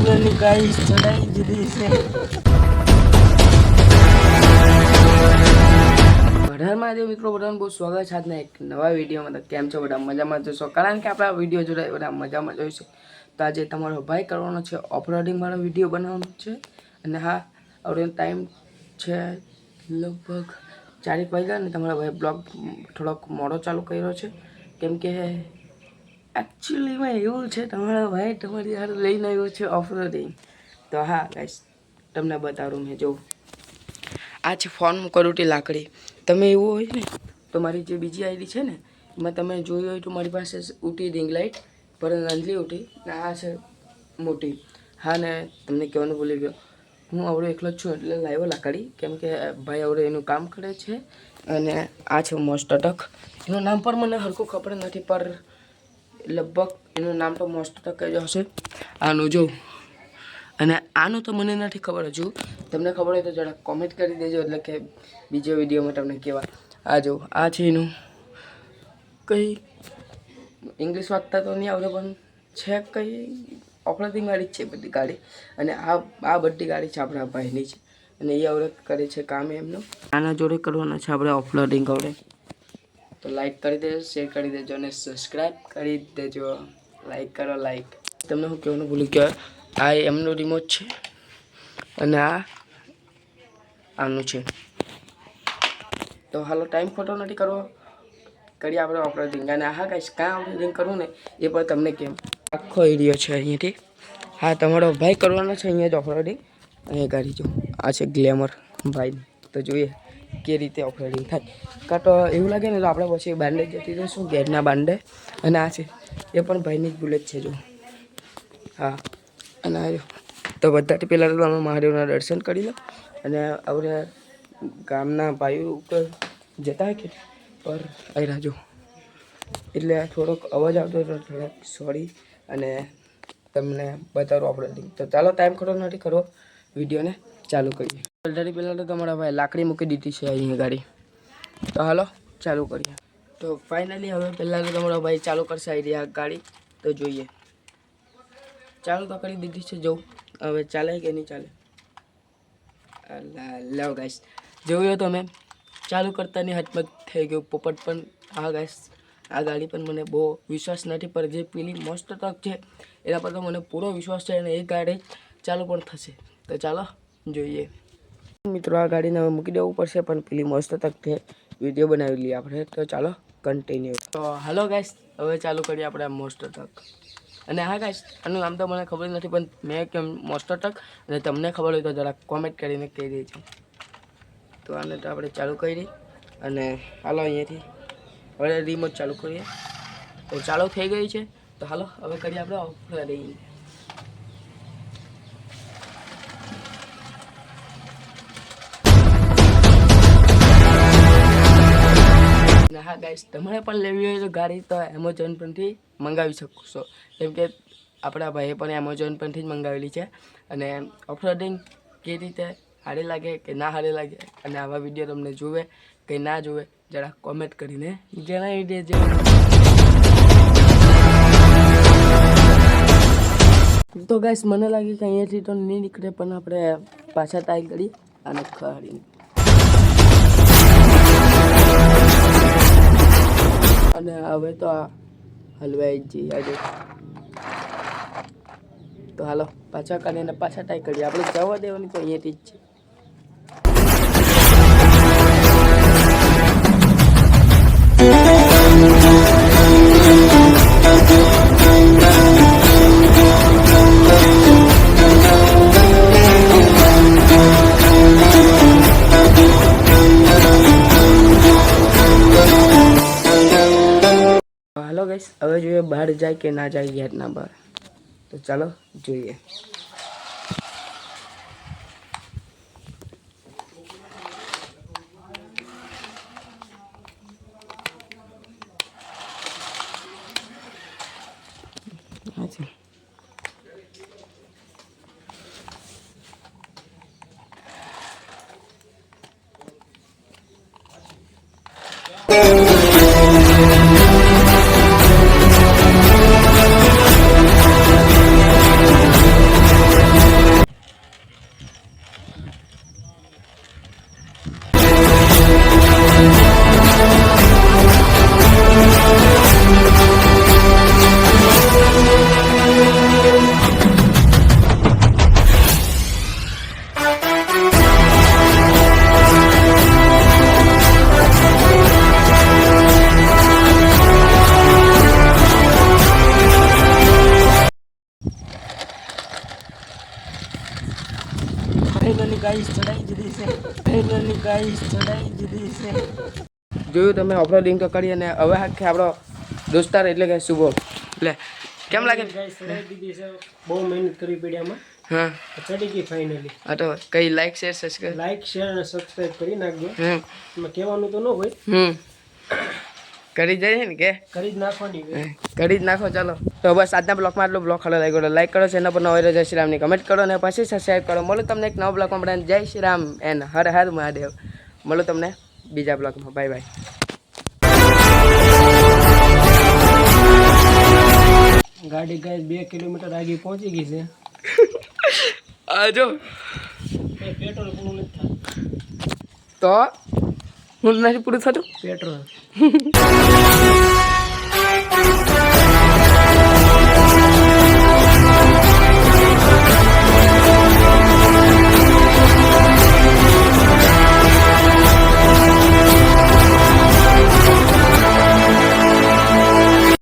કલરની ગાઈસ ચડાઈ દીધી છે. બધામાં મિત્રો બધાને બહુ સ્વાગત છે આજના એક નવા વિડીયોમાં. તો કેમ છો બધા? મજામાં જશો, કારણ કે આપણા વિડીયો જોડે બધા મજામાં જોઈશે. તો આજે તમારો ભાઈ કરવાનો છે ઓફરોડિંગ વાળો વિડીયો બનાવવાનો છે. અને હા, હવે ટાઈમ છે લગભગ 4 વાગ્યા ને તમારા ભાઈ બ્લોગ થોડોક મોડો ચાલુ કર્યો છે, કેમ કે એકચ્યુઅલીમાં એવું છે તમારા ભાઈ તમારી યાર લઈને આવ્યો છે ઓફરોડિંગ. તો હા ગાઈસ, તમને બતાવું. મેં જો આ છે ફોન કરુટી લાકડી. તમે એવું હોય ને તો મારી જે બીજી આઈડી છે ને એમાં તમે જોયું હોય તો મારી પાસે ઉટી રિંગ લાઇટ પર નાનલી ઉટી ને આ છે મોટી. હા, ને તમને કહેવાનું ભૂલી ગયો, હું આવડે એકલો જ છું એટલે લાવ્યો લાકડી, કેમ કે ભાઈ આવડે એનું કામ કરે છે. અને આ છે મોસ્ટ અટક. એનું નામ પણ મને હરખું ખબર નથી, પર લગભગ એનું નામ તો મોસ્ટ અટક જ હશે. આનું જો, અને આનું તો મને નથી ખબર હજુ. તમને ખબર હોય તો જરા કોમેન્ટ કરી દેજો, એટલે કે બીજો વિડીયોમાં તમને કહેવા. આ જો, આ છે એનું કંઈ ઇંગ્લિશ વાંચતા તો નહીં આવડે, પણ છે કંઈ ઓફરોડિંગ વાળી જ છે બધી ગાડી. અને આ બધી ગાડી છે આપણા ભાઈની છે, અને એ આવડે કરે છે કામ એમનું. આના જોડે કરવાના છે આપણે ઓફરોડિંગ આવડે. તો લાઈક કરી દેજો, શેર કરી દેજો અને સબસ્ક્રાઈબ કરી દેજો. લાઈક કરો, લાઈક. તમને હું કહેવાનું ભૂલી ગયો, આ એમનું રિમોટ છે અને આ આનું છે. તો હાલો, ટાઈમ ખોટો નથી કરવો, કરીએ આપણે ઓફરોડિંગ. અને હા ગાઈસ, કાં ઓફરોડિંગ કરવું ને એ પણ તમને કેમ આખો એરિયો છે અહીંયાથી. હા, તમારો ભાઈ કરવાનો છે અહીંયા જ ઓફરોડિંગ. અહીંયા ગાડી જો, આ છે ગ્લેમર ભાઈ. તો જોઈએ કે રીતે ઓફરોડિંગ થાય. કાં તો એવું લાગે ને તો આપણે પછી બાંડે જતી રહીશું, ગેરના બાંડે. અને આ છે એ પણ ભાઈની જ બુલેટ છે જો. હા, અને આવ્યો તો બધાથી પહેલાં તો તમે મહાદેવના દર્શન કરી લો. અને આપણે ગામના ભાઈઓ ઉપર જતા હોય કે પર આવી રાજો, એટલે થોડોક અવાજ આવતો હતો, થોડોક સોરી. અને તમને બતાવું ઓફરોડિંગ. તો ચાલો, ટાઈમ ખોટો નથી કરવો, વિડીયોને ચાલુ કરીએ. બધાથી પહેલાં તો તમારા ભાઈ લાકડી મૂકી દીધી છે અહીંયા ગાડી. તો હાલો ચાલુ કરીએ. તો ફાઇનલી હવે પહેલાં તો તમારો ભાઈ ચાલુ કરશે આવી આ ગાડી. તો જોઈએ, ચાલુ તો કરી દીધી છે. જો હવે ચાલે કે નહીં ચાલે. લવ ગાઈસ, જોયો તમે ચાલુ કરતાની હાથમાં થઈ ગયું પોપટ. પણ હા ગાઈસ, આ ગાડી પણ મને બહુ વિશ્વાસ નથી, પર જે પેલી મોસ્ટ અટક છે એના પર તો મને પૂરો વિશ્વાસ છે, અને એ ગાડી ચાલુ પણ થશે. તો ચાલો જોઈએ. મિત્રો, આ ગાડીને હવે મૂકી દેવું પડશે, પણ પેલી મોસ્ટ અટકથી વિડીયો બનાવી લઈએ આપણે. તો ચાલો કન્ટિન્યુ. તો હાલો ગાઈસ, હવે ચાલુ કરીએ આપણે મોસ્ટ અટક. અને હા ગાઈસ, આનું નામ તો મને ખબર નથી, પણ મેં કેમ મોસ્ટ અટક, અને તમને ખબર હોય તો જરા કોમેન્ટ કરીને કહી દેજો. તો આને તો આપણે ચાલુ કરી, અને હાલો અહીંયાથી હવે રિમોટ ચાલુ કરીએ. તો ચાલુ થઈ ગઈ છે. તો હાલો હવે કરીએ આપણે ઓફરોડિંગ. હા ગાઈસ, તમારે પણ લેવી હોય તો ગાડી તો એમેઝોન પરથી મંગાવી શકશો, કેમ કે આપણા ભાઈએ પણ એમેઝોન પરથી જ મંગાવેલી છે. અને ઓફરોડિંગ કેવી રીતે સારી લાગે કે ના સારી લાગે, અને આવા વિડીયો તમને જોવે કે ના જોવે, જરા કોમેન્ટ કરીને જણાવી દેજો. તો ગાઈસ, મને લાગે કે અહીંયાથી તો નહીં નીકળે, પણ આપણે પાછા ટ્રાય કરી અને ખરી. અને હવે તો આ હલવાઈ જ જઈએ આજે. તો હાલો પાછા કાઢીને પાછા ટ્રાય કરીએ. આપણે જવા દેવાની તો અહીંયાથી જ છે. હાલો ગાઈસ, હવે જોઈએ બહાર જાય કે ના જાય ગેટના બહાર. તો ચાલો જોઈએ. ફાઇનલી ગાઈસ ચડાઈ દીધી છે. ફાઇનલી ગાઈસ ચડાઈ દીધી છે. જોયું તમે ઓફરોડિંગ તો કરી અને હવે આખે આપણો દોસ્તાર એટલે કે શુભો એટલે કેમ લાગે ગાઈસ ચડાઈ દીધી છે. બહુ મહેનત કરવી પડી આમાં. હા ચડી ગઈ ફાઇનલી. હા તો કઈ like share subscribe like share અને સબસ્ક્રાઇબ કરી નાખજો. એમાં કહેવાનું તો ન હોય, કરી જઈએ ને કે કરી જ નાખવાની હોય. કરી જ નાખો ચાલો. તો બસ આજના બ્લોગમાં આટલો બ્લોગ ખરો લાગ્યો લાઈક કરો ચેનલ પર નવા જય શ્રી રામની કમેન્ટ કરો અને પછી સબસ્ક્રાઈબ કરો. મળો તમને એક નવા બ્લોગમાં બધાને જય શ્રી રામ એન્ડ હર હર મહાદેવ. મળો તમને બીજા બ્લોગમાં. Bye bye. ગાડી ગાઈસ 2 કિલોમીટર આગળ પહોંચી ગઈ છે. આ જો પેટ્રોલ પૂરું નથી થતું. તો હું નથી પૂરું થતું પેટ્રોલ